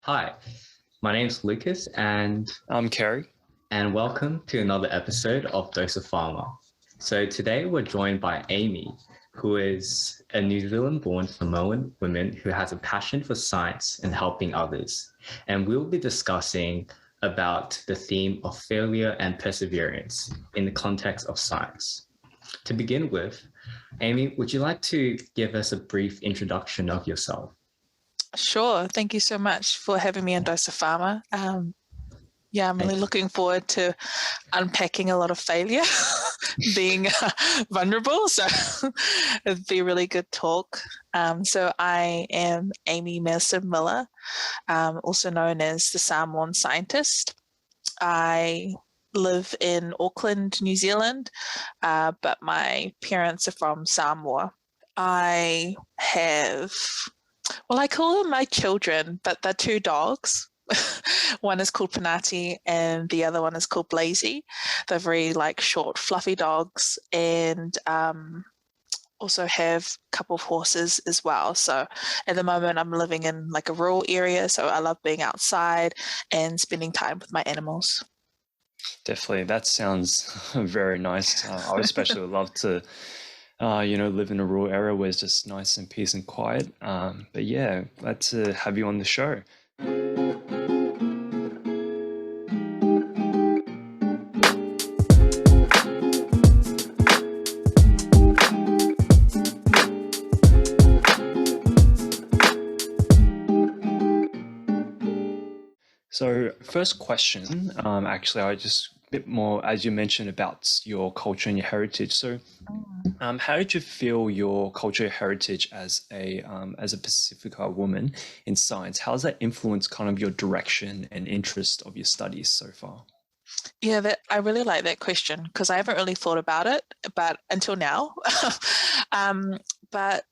Hi, my name's Lucas I'm Kerry. and welcome to another episode of Dose of Pharma. So today we're joined by Amy, who is a New Zealand-born Samoan woman who has a passion for science and helping others. And we'll be discussing about the theme of failure and perseverance in the context of science. To begin with, Amy, would you like to give us a brief introduction of yourself? Sure. Thank you so much for having me on Dose of Pharma. I'm really looking forward to unpacking a lot of failure, being vulnerable. So it'd be a really good talk. So I am Amy Maslen-Miller, also known as the Samoan Scientist. I live in Auckland, New Zealand, but my parents are from Samoa. I call them my children, but they're two dogs. One is called Panati and the other one is called Blazy. They're very short, fluffy dogs, and also have a couple of horses as well. So at the moment I'm living in a rural area, so I love being outside and spending time with my animals. Definitely, that sounds very nice. I especially would love to, live in a rural area where it's just nice and peace and quiet. But yeah, glad to have you on the show. So first question, actually, I just a bit more, as you mentioned, about your culture and your heritage. So how did you feel your culture heritage as a Pacifica woman in science? How has that influenced kind of your direction and interest of your studies so far? Yeah, I really like that question because I haven't really thought about it, but until now. But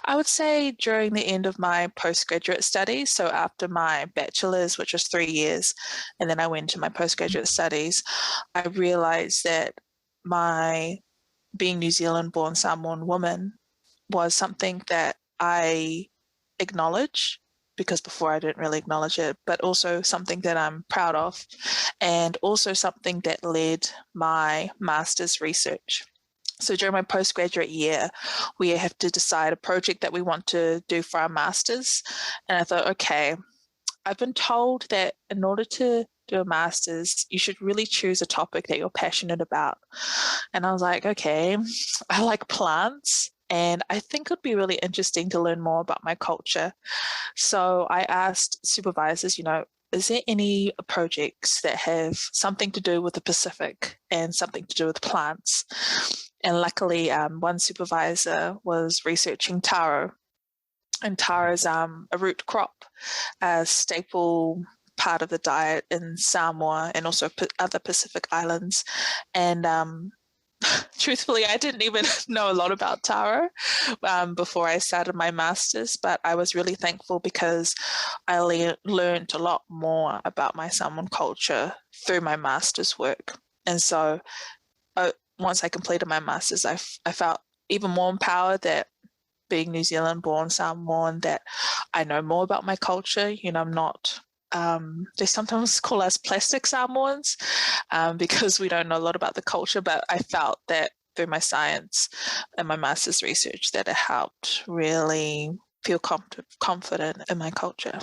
I would say during the end of my postgraduate studies, so after my bachelor's, which was 3 years, and then I went to my postgraduate studies, I realized that my being New Zealand-born Samoan woman was something that I acknowledge, because before I didn't really acknowledge it, but also something that I'm proud of, and also something that led my master's research. So during my postgraduate year, we have to decide a project that we want to do for our master's. And I thought, okay, I've been told that in order to do a master's, you should really choose a topic that you're passionate about. And I was like, okay, I like plants, and I think it would be really interesting to learn more about my culture. So I asked supervisors, is there any projects that have something to do with the Pacific and something to do with plants? And luckily, one supervisor was researching taro. And taro is a root crop, a staple part of the diet in Samoa and also other Pacific islands. And truthfully, I didn't even know a lot about taro before I started my master's, but I was really thankful because I learned a lot more about my Samoan culture through my master's work. And so once I completed my master's, I felt even more empowered that being New Zealand-born Samoan, that I know more about my culture. I'm not they sometimes call us plastic Samoans because we don't know a lot about the culture, but I felt that through my science and my master's research that it helped really feel confident in my culture.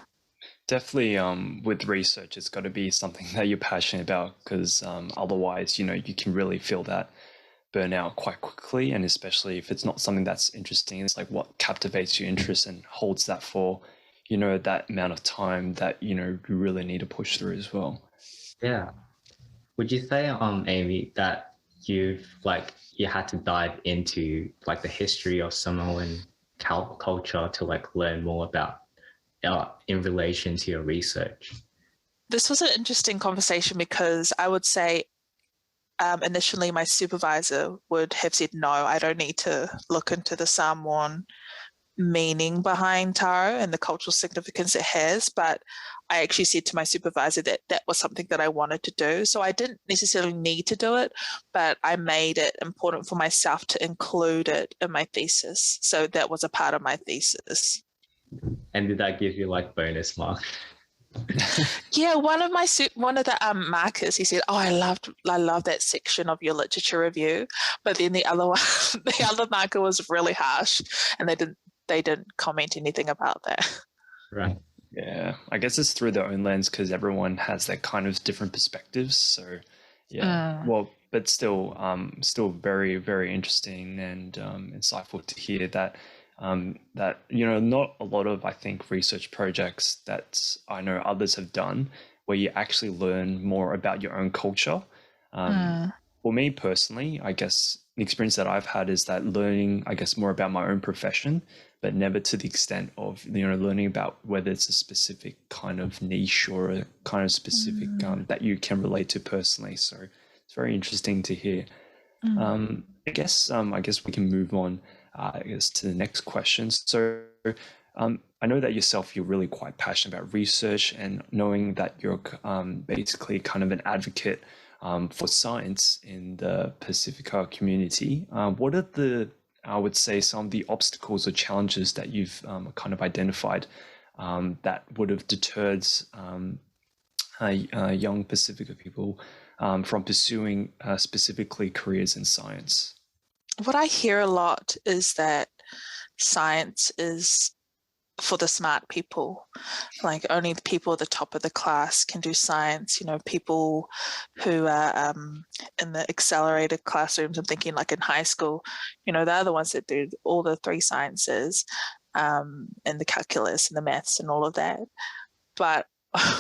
Definitely, with research, it's got to be something that you're passionate about because otherwise, you can really feel that burnout quite quickly. And especially if it's not something that's interesting, it's like what captivates your interest and holds that for, that amount of time that, you really need to push through as well. Yeah. Would you say, Amy, that you had to dive into the history of Samoan culture to learn more about in relation to your research? This was an interesting conversation because I would say initially my supervisor would have said, no, I don't need to look into the Samoan meaning behind taro and the cultural significance it has, but I actually said to my supervisor that that was something that I wanted to do. So I didn't necessarily need to do it, but I made it important for myself to include it in my thesis. So that was a part of my thesis. And did that give you bonus marks? Yeah, one of the markers, he said, "Oh, I love that section of your literature review," but then the other one, the other marker was really harsh, and they didn't comment anything about that. Right. Yeah, I guess it's through their own lens because everyone has their kind of different perspectives. So, yeah, well, but still very, very interesting and insightful to hear that that not a lot of, I think, research projects that I know others have done where you actually learn more about your own culture. For me personally, I guess the experience that I've had is that learning, I guess, more about my own profession, but never to the extent of learning about whether it's a specific kind of niche or a kind of specific that you can relate to personally. So it's very interesting to hear. I guess we can move on. I guess to the next question. So I know that yourself, you're really quite passionate about research, and knowing that you're basically kind of an advocate for science in the Pacifica community. What are I would say, some of the obstacles or challenges that you've kind of identified that would have deterred young Pacifica people from pursuing specifically careers in science? What I hear a lot is that science is for the smart people, like only the people at the top of the class can do science. People who are in the accelerated classrooms, I'm thinking like in high school, they're the ones that do all the 3 sciences and the calculus and the maths and all of that. But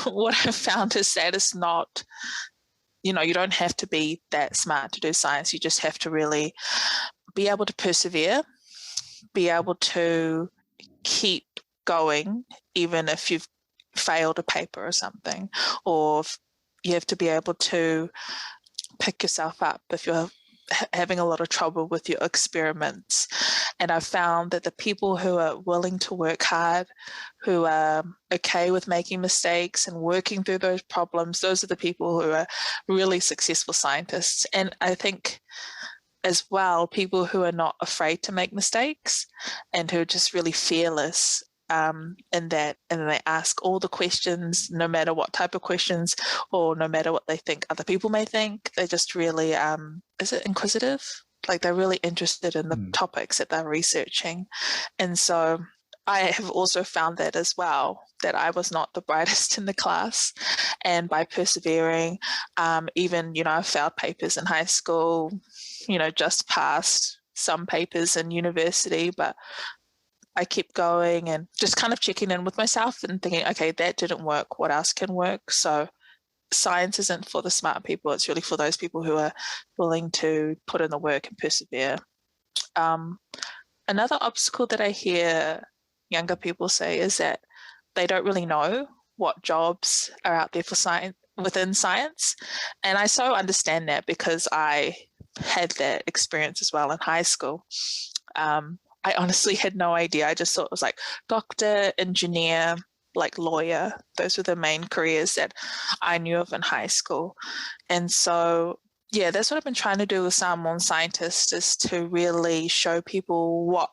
what I've found is that it's not, you don't have to be that smart to do science. You just have to really be able to persevere, be able to keep going, even if you've failed a paper or something, or you have to be able to pick yourself up if you're having a lot of trouble with your experiments. And I've found that the people who are willing to work hard, who are okay with making mistakes and working through those problems, those are the people who are really successful scientists. And I think as well, people who are not afraid to make mistakes and who are just really fearless in that, and they ask all the questions, no matter what type of questions or no matter what they think other people may think. They're just really, is it inquisitive? Like they're really interested in the topics that they're researching. And so I have also found that as well, that I was not the brightest in the class. And by persevering, even, I failed papers in high school, just passed some papers in university, but I kept going and just kind of checking in with myself and thinking, okay, that didn't work. What else can work? So science isn't for the smart people. It's really for those people who are willing to put in the work and persevere. Another obstacle that I hear younger people say is that they don't really know what jobs are out there for science, within science. And I so understand that because I had that experience as well in high school. I honestly had no idea. I just thought it was like doctor, engineer, like lawyer. Those were the main careers that I knew of in high school. And so, yeah, that's what I've been trying to do with Samoan Scientist, is to really show people what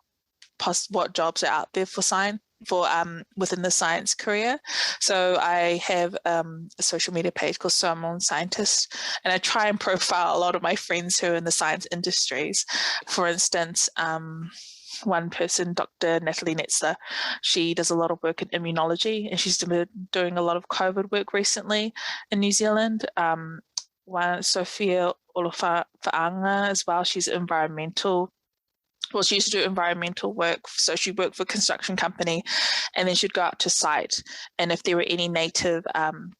jobs are out there for science, for within the science career. So I have a social media page called Samoan Scientist, and I try and profile a lot of my friends who are in the science industries. For instance, one person, Dr. Natalie Netzler, she does a lot of work in immunology, and she's been doing a lot of COVID work recently in New Zealand. One, Sophia Olofa'anga as well, she's environmental. Well, she used to do environmental work, so she worked for a construction company, and then she'd go out to site, and if there were any native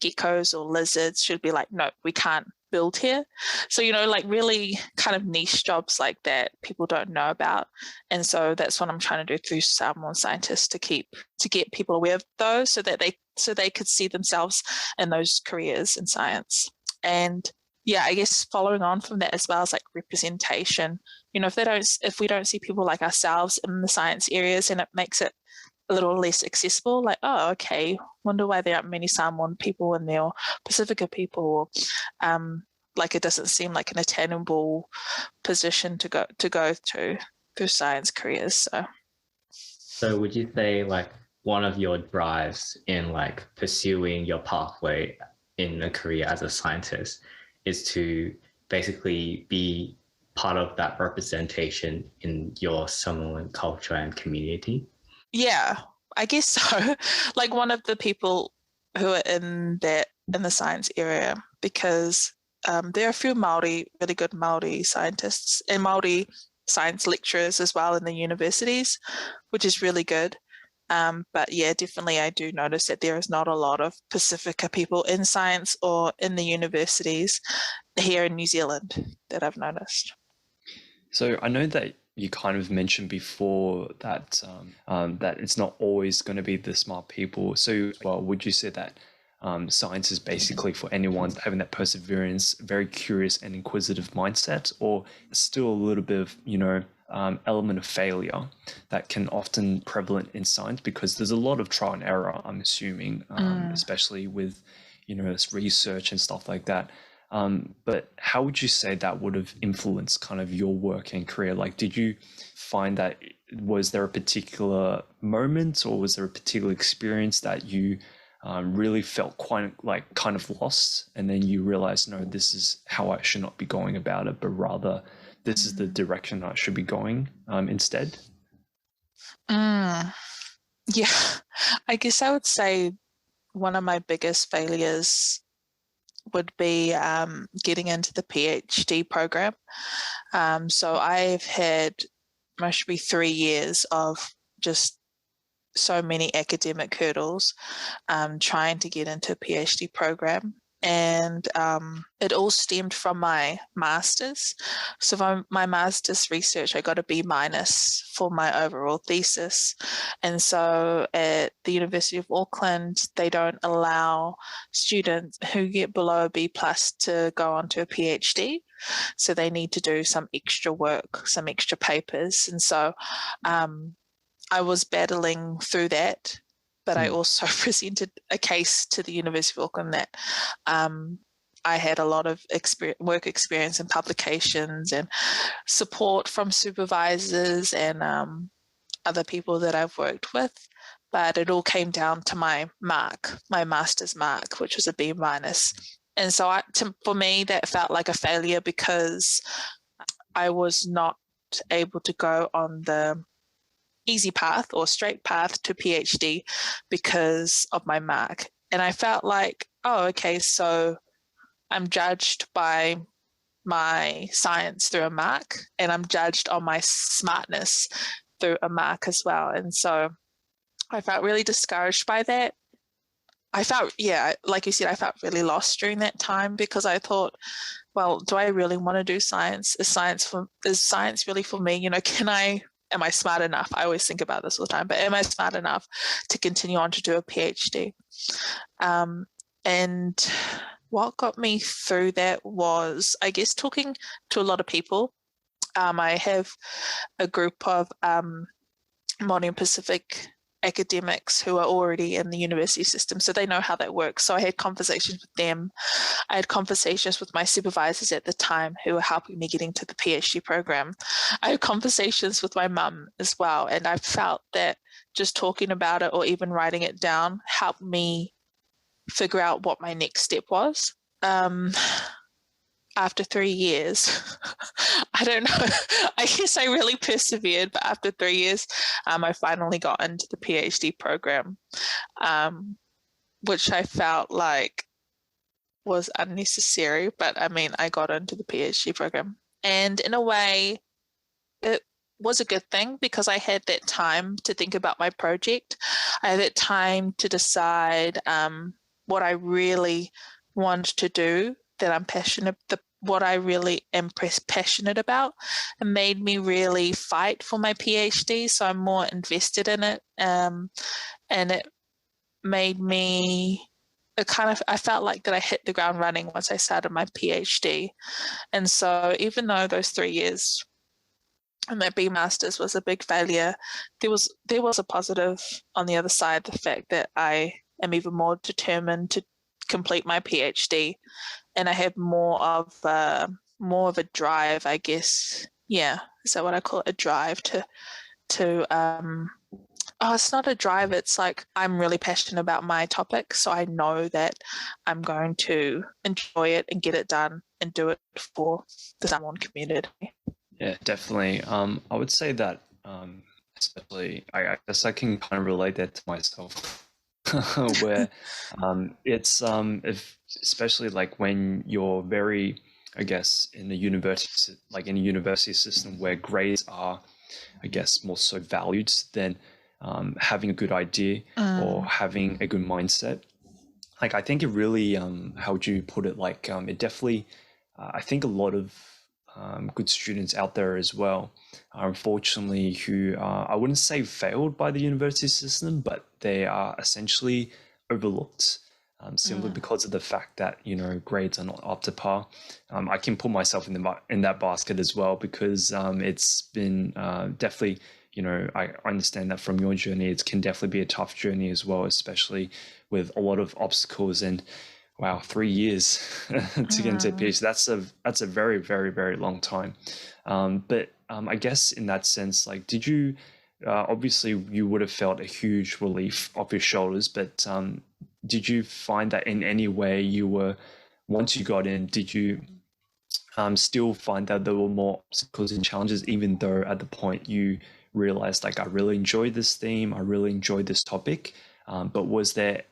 geckos or lizards, she'd be like, no, we can't build here. So, like really kind of niche jobs like that people don't know about. And so that's what I'm trying to do through Samoan Scientists, to get people aware of those so they could see themselves in those careers in science. And yeah, I guess following on from that as well is like representation. If we don't see people like ourselves in the science areas, and it makes it a little less accessible, like, oh, okay, wonder why there aren't many Samoan people in there, or Pacifica people, or like it doesn't seem like an attainable position to go to through science careers. So would you say like one of your drives in like pursuing your pathway in a career as a scientist is to basically be part of that representation in your Samoan culture and community? Yeah, I guess so. Like one of the people who are in the science area, because there are a few Māori, really good Māori scientists and Māori science lecturers as well in the universities, which is really good. But yeah, definitely I do notice that there is not a lot of Pacifica people in science or in the universities here in New Zealand that I've noticed. So I know that you kind of mentioned before that that it's not always going to be the smart people. So, well, would you say that science is basically for anyone having that perseverance, very curious and inquisitive mindset, or still a little bit of, element of failure that can often prevalent in science, because there's a lot of trial and error, I'm assuming, especially with, this research and stuff like that. But how would you say that would have influenced kind of your work and career? Like, did you find that, was there a particular moment or was there a particular experience that you really felt kind of lost, and then you realized, no, this is how I should not be going about it, but rather this is the direction I should be going instead? Yeah, I guess I would say one of my biggest failures would be getting into the PhD program. So I've had must be 3 years of just so many academic hurdles trying to get into a PhD program. And it all stemmed from my master's. So for my master's research, I got a B- for my overall thesis. And so at the University of Auckland, they don't allow students who get below a B+ to go on to a PhD. So they need to do some extra work, some extra papers. And so I was battling through that, but I also presented a case to the University of Auckland that I had a lot of work experience in publications and support from supervisors and other people that I've worked with, but it all came down to my mark, my master's mark, which was a B-. And so for me, that felt like a failure because I was not able to go on the easy path or straight path to PhD because of my mark. And I felt like, oh, okay, so I'm judged by my science through a mark, and I'm judged on my smartness through a mark as well. And so I felt really discouraged by that. I felt, like you said, I felt really lost during that time because I thought, well, do I really want to do science? Is science really for me? Am I smart enough? I always think about this all the time, but am I smart enough to continue on to do a PhD? And what got me through that was, I guess, talking to a lot of people. I have a group of Māori and Pacific academics who are already in the university system, so they know how that works. So I had conversations with them. I had conversations with my supervisors at the time who were helping me get into the PhD program. I had conversations with my mum as well, and I felt that just talking about it or even writing it down helped me figure out what my next step was. After 3 years, I don't know, I guess I really persevered, but after 3 years, I finally got into the PhD program, which I felt like was unnecessary, but I mean, I got into the PhD program. And in a way, it was a good thing because I had that time to think about my project. I had that time to decide what I really want to do, that I'm passionate, what I really am passionate about, and made me really fight for my PhD. So I'm more invested in it, and it made me I felt like that I hit the ground running once I started my PhD. And so even though those 3 years and that B Masters was a big failure, there was a positive on the other side, the fact that I am even more determined to complete my PhD, and I have more of a drive, I guess. Yeah, is that what I call it? A drive to Oh, it's not a drive. It's like I'm really passionate about my topic, so I know that I'm going to enjoy it and get it done and do it for the Samoan community. Yeah, definitely. I would say that, especially, I guess I can kind of relate that to myself, where it's if especially like when you're very, I guess, in a university system where grades are, I guess, more so valued than having a good idea or having a good mindset. Like I think it really, how would you put it? Like it definitely, I think a lot of good students out there as well are unfortunately who I wouldn't say failed by the university system, but they are essentially overlooked. Simply because of the fact that grades are not up to par. I can put myself in that basket as well because it's been definitely I understand that from your journey it can definitely be a tough journey as well, especially with a lot of obstacles. And wow, 3 years to get into a PhD, that's a very, very, very long time. But I guess in that sense, like, did you obviously you would have felt a huge relief off your shoulders, but did you find that in any way once you got in, did you still find that there were more obstacles and challenges, even though at the point you realized, like, I really enjoy this theme, I really enjoy this topic, but was there,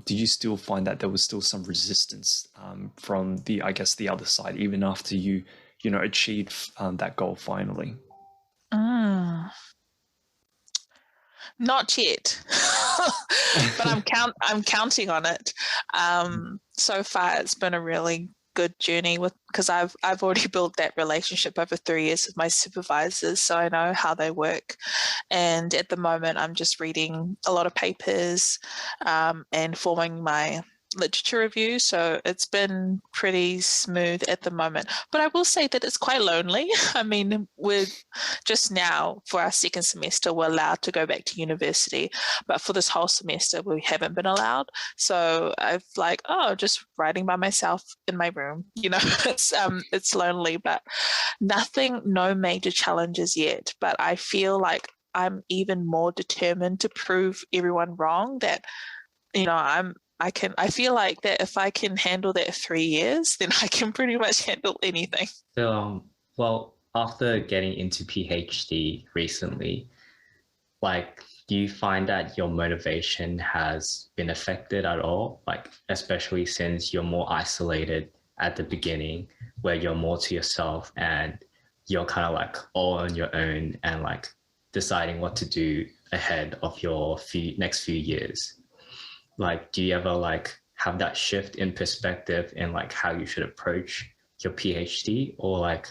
did you still find that there was still some resistance from the other side, even after you achieved that goal finally? Not yet, but I'm counting on it. So far, it's been a really good journey because I've already built that relationship over 3 years with my supervisors, so I know how they work. And at the moment, I'm just reading a lot of papers and forming my literature review, so it's been pretty smooth at the moment. But I will say that it's quite lonely. I mean, we're just now for our second semester we're allowed to go back to university, but for this whole semester we haven't been allowed. So I've just writing by myself in my room, it's lonely, but no major challenges yet. But I feel like I'm even more determined to prove everyone wrong that I feel like that if I can handle that 3 years, then I can pretty much handle anything. So, well, after getting into PhD recently, like, do you find that your motivation has been affected at all? Like, especially since you're more isolated at the beginning, where you're more to yourself and you're kind of like all on your own and like deciding what to do ahead of your next few years. Like, do you ever like have that shift in perspective in like how you should approach your PhD, or like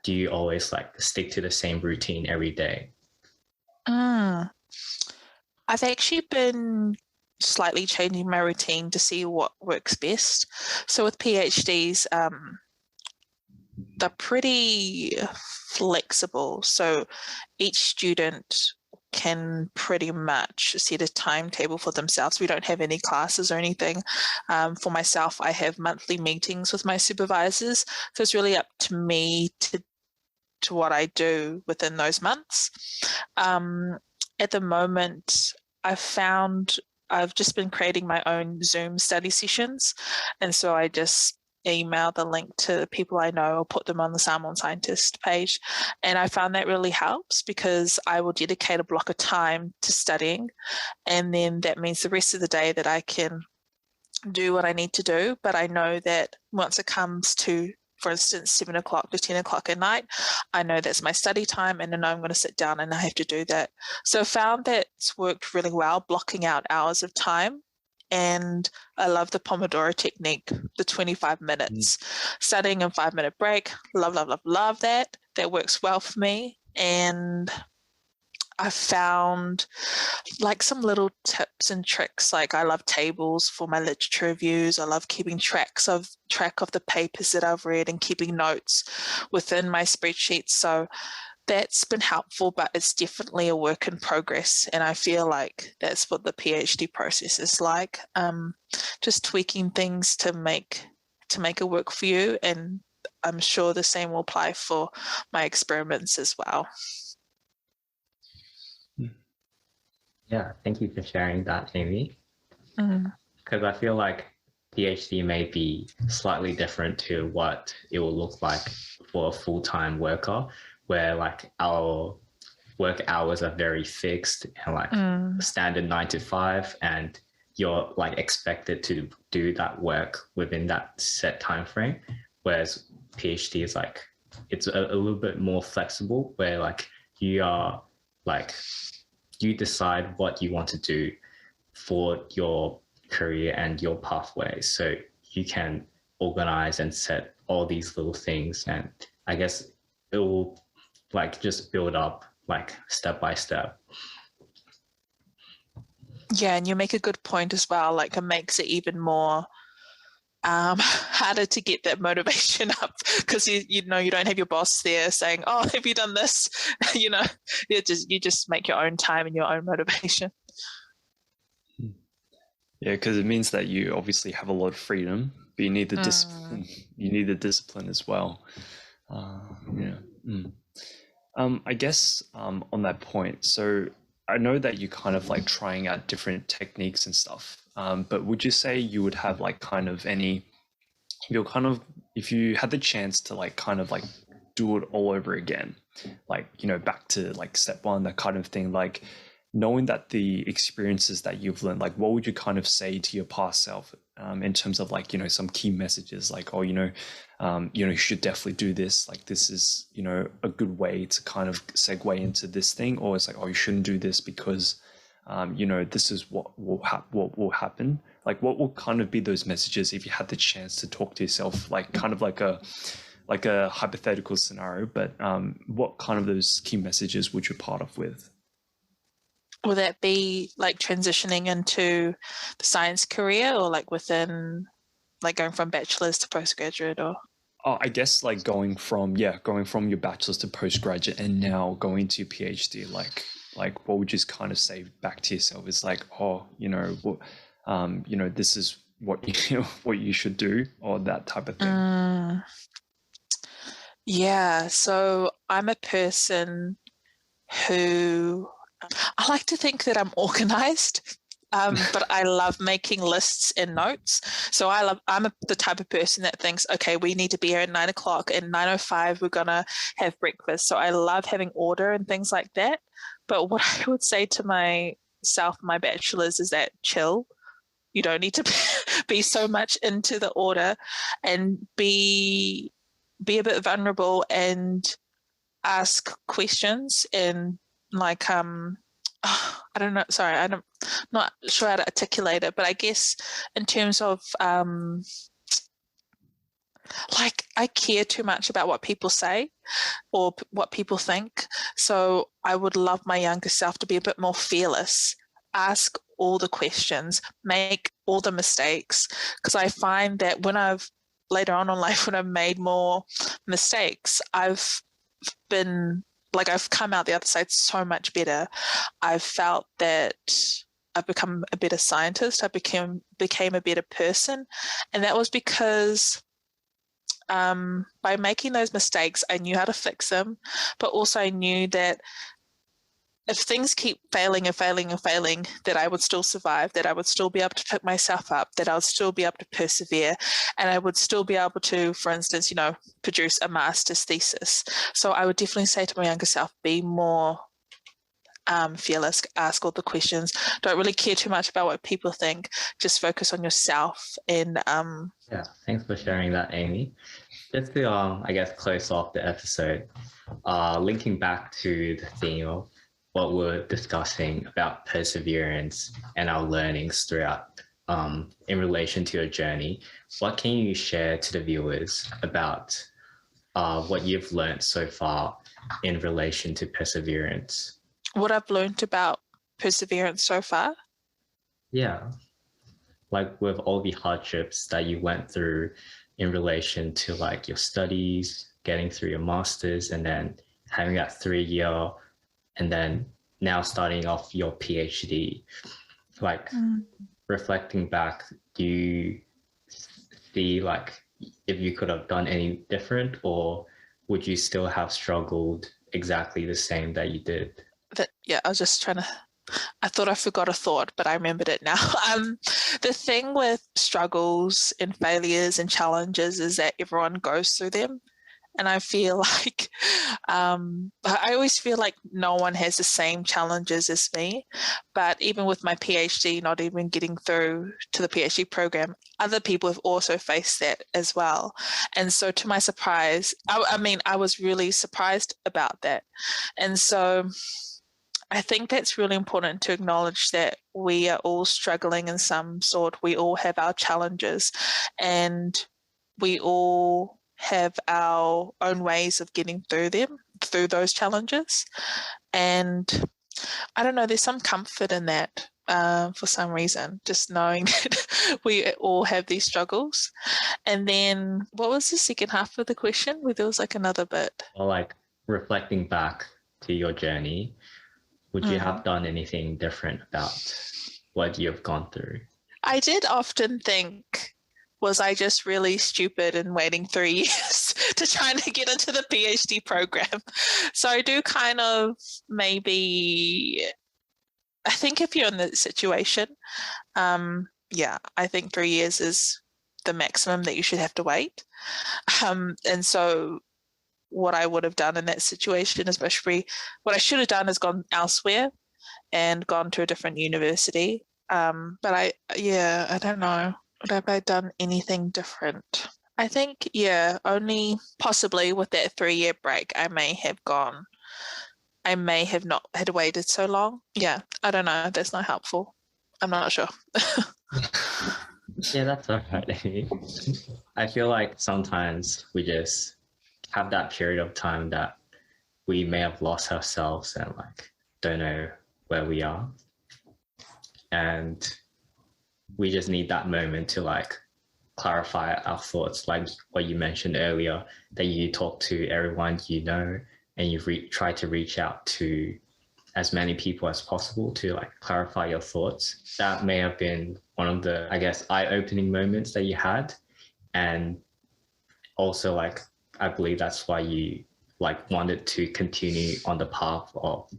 do you always like stick to the same routine every day? I've actually been slightly changing my routine to see what works best. So with PhDs, they're pretty flexible. So each student can pretty much set a timetable for themselves. We don't have any classes or anything. For myself, I have monthly meetings with my supervisors. So it's really up to me to what I do within those months. At the moment, I've just been creating my own Zoom study sessions. And so I just email the link to people I know or put them on the Samoan Scientist page. And I found that really helps because I will dedicate a block of time to studying. And then that means the rest of the day that I can do what I need to do. But I know that once it comes to, for instance, 7 o'clock to 10 o'clock at night, I know that's my study time and I know I'm going to sit down and I have to do that. So I found that it's worked really well, blocking out hours of time. And I love the Pomodoro technique, the 25 minutes, studying and 5-minute break. Love, love, love, love that. That works well for me. And I found like some little tips and tricks. Like I love tables for my literature reviews. I love keeping track of the papers that I've read and keeping notes within my spreadsheets. So that's been helpful, but it's definitely a work in progress. And I feel like that's what the PhD process is like. Just tweaking things to make it work for you. And I'm sure the same will apply for my experiments as well. Yeah, thank you for sharing that, Amy. Mm. Because I feel like PhD may be slightly different to what it will look like for a full-time worker, where like our work hours are very fixed and like standard 9 to 5, and you're like expected to do that work within that set time frame. Whereas PhD is like it's a little bit more flexible, where like you are like you decide what you want to do for your career and your pathway. So you can organize and set all these little things. And I guess it will like just build up like step by step. Yeah, and you make a good point as well. Like it makes it even more harder to get that motivation up because you know you don't have your boss there saying, "Oh, have you done this?" You know, you just make your own time and your own motivation. Yeah, because it means that you obviously have a lot of freedom, but you need the discipline. You need the discipline as well. I guess on that point, so I know that you kind of like trying out different techniques and stuff. But would you say you would have like kind of any, if you had the chance to like kind of like do it all over again, like, you know, back to like step one, that kind of thing, like knowing that the experiences that you've learned, like what would you kind of say to your past self in terms of like, you know, some key messages like, oh, you should definitely do this. Like this is, you know, a good way to kind of segue into this thing, or it's like, oh, you shouldn't do this because, you know, this is what will happen. Like, what will kind of be those messages if you had the chance to talk to yourself, like kind of like a hypothetical scenario, but what kind of those key messages would you part off with? Will that be like transitioning into the science career or like within, like going from bachelor's to postgraduate or? Oh, I guess like going from your bachelor's to postgraduate and now going to PhD, like what would you kind of say back to yourself? It's like, oh, you know, this is what what you should do, or that type of thing. Yeah, so I'm a person who I like to think that I'm organized, but I love making lists and notes. So I'm the type of person that thinks, okay, we need to be here at 9 o'clock, and 9:05 we're gonna have breakfast. So I love having order and things like that. But what I would say to myself, my bachelor's, is that chill. You don't need to be so much into the order, and be a bit vulnerable and ask questions and like I don't know, sorry, I'm not sure how to articulate it, but I guess in terms of like I care too much about what people say or what people think. So I would love my younger self to be a bit more fearless, ask all the questions, make all the mistakes, because I find that later on in life when I've made more mistakes, I've come out the other side so much better. I've felt that I've become a better scientist. I became a better person. And that was because by making those mistakes, I knew how to fix them, but also I knew that if things keep failing and failing and failing, that I would still survive, that I would still be able to pick myself up, that I would still be able to persevere, and I would still be able to, for instance, produce a master's thesis. So I would definitely say to my younger self, be more fearless, ask all the questions, don't really care too much about what people think, just focus on yourself. And yeah, thanks for sharing that, Amy. Just to I guess close off the episode, linking back to the theme of what we're discussing about perseverance and our learnings throughout in relation to your journey, what can you share to the viewers about what you've learned so far in relation to perseverance? What I've learned about perseverance so far? Yeah, like with all the hardships that you went through in relation to like your studies, getting through your master's, and then having that 3 year, and then now starting off your PhD. Like reflecting back, do you see like if you could have done any different, or would you still have struggled exactly the same that you did? Yeah, I was just trying to I thought I forgot a thought, but I remembered it now. The thing with struggles and failures and challenges is that everyone goes through them. And I feel like, I always feel like no one has the same challenges as me. But even with my PhD, not even getting through to the PhD program, other people have also faced that as well. And so to my surprise, I was really surprised about that. And so I think that's really important to acknowledge that we are all struggling in some sort. We all have our challenges, and we all have our own ways of getting through those challenges. And I don't know, there's some comfort in that for some reason, just knowing that we all have these struggles. And then what was the second half of the question where there was like another bit? Or like reflecting back to your journey, would you have done anything different about what you've gone through? I did often think, was I just really stupid and waiting 3 years to try to get into the PhD program? So I do kind of maybe, I think if you're in the situation, I think 3 years is the maximum that you should have to wait. And so what I would have done in that situation, especially what I should have done is gone elsewhere and gone to a different university. But I don't know. Would have I done anything different? I think, only possibly with that 3-year break, I may have not had waited so long. Yeah, I don't know. That's not helpful. I'm not sure. Yeah, that's all right. I feel like sometimes we just have that period of time that we may have lost ourselves and like don't know where we are. And we just need that moment to like clarify our thoughts, like what you mentioned earlier, that you talk to everyone you know and you try to reach out to as many people as possible to like clarify your thoughts. That may have been one of the, I guess, eye-opening moments that you had. And also like, I believe that's why you like wanted to continue on the path of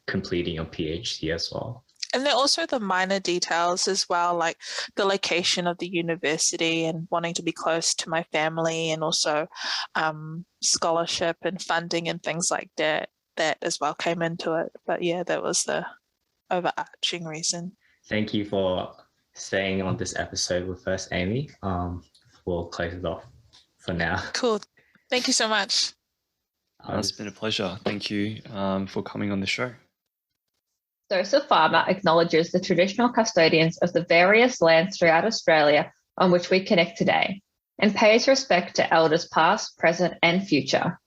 completing your PhD as well. And then also the minor details as well, like the location of the university and wanting to be close to my family, and also scholarship and funding and things like that as well came into it. But yeah, that was the overarching reason. Thank you for staying on this episode with us, Amy. We'll close it off for now. Cool. Thank you so much. It's been a pleasure. Thank you for coming on the show. Dose of Pharma acknowledges the traditional custodians of the various lands throughout Australia on which we connect today, and pays respect to elders past, present, and future.